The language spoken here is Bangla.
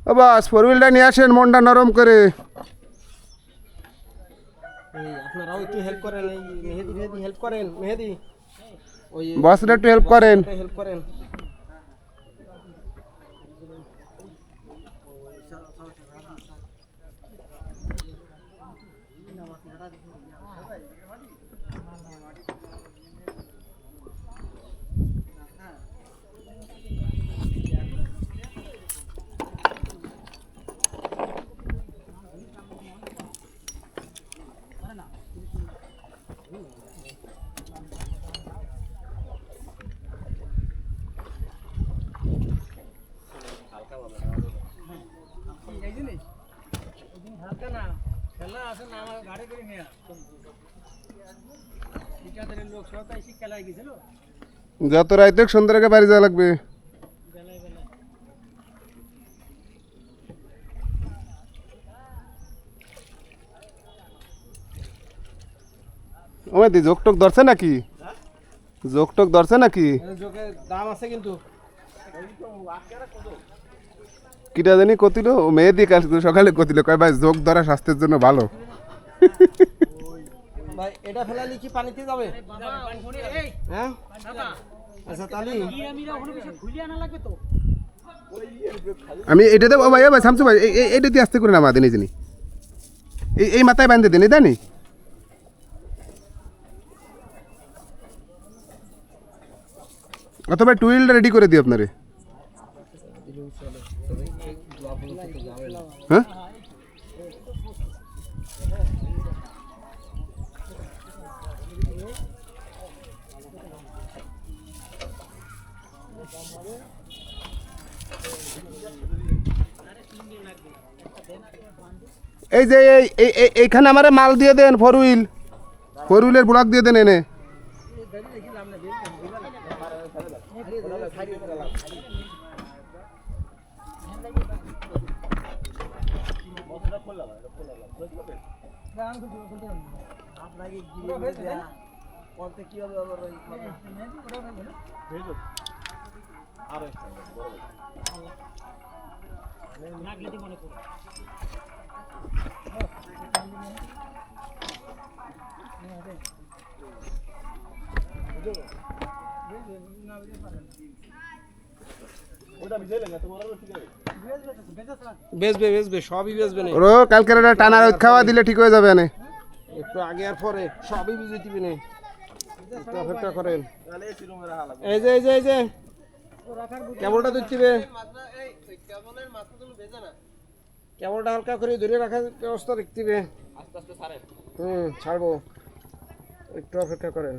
ও বাস 4 হুইলটা নিয়ে আসেন মনটা নরম করে। আপনারাও একটু হেল্প করেন, এই মেহেদি হেল্প করেন, মেহেদি ওই বসরা একটু হেল্প করেন। হেল্প করেন। যত রাইতে সুন্দর আগে বাড়ি যাওয়া লাগবে। ওই দি জোকটক ধরছে নাকি? জোকটক ধরছে নাকি? জোকের দাম আছে কিন্তু। কিটা জানি কতিল মেহেদি কাল সকালে কতিল কয় ভাই জোক ধরা স্বাস্থ্যের জন্য ভালো। ভাই এটা ফেলালি কি পানিতে যাবে? হ্যাঁ আচ্ছা তাহলে আমি এটা দেবো ভাই ভাই শামসু ভাই এইটা দিয়ে আসতে করে না মাদিনী জানি এই মাথায় বাঁধতে দেন জানি। অথবা টুইলটা রেডি করে দিই আপনারে। হ্যাঁ এই যে এইখানে আমার মাল দিয়ে দেন 4 হুইলের ব্লক দিয়ে দেন এনে। বেচবে সবই বেচবে না। ওরও কালকে টানা রোদ খাওয়া দিলে ঠিক হয়ে যাবে না। একটু আগে আর পরে সবই বুঝে দিবে না, একটু অপেক্ষা করেন। এই যে কেবলটা দিচ্ছিবে, কেবলটা হালকা করে ধরে রাখার ব্যবস্থা দেখতে হবে। ছাড়বো, একটু অপেক্ষা করেন।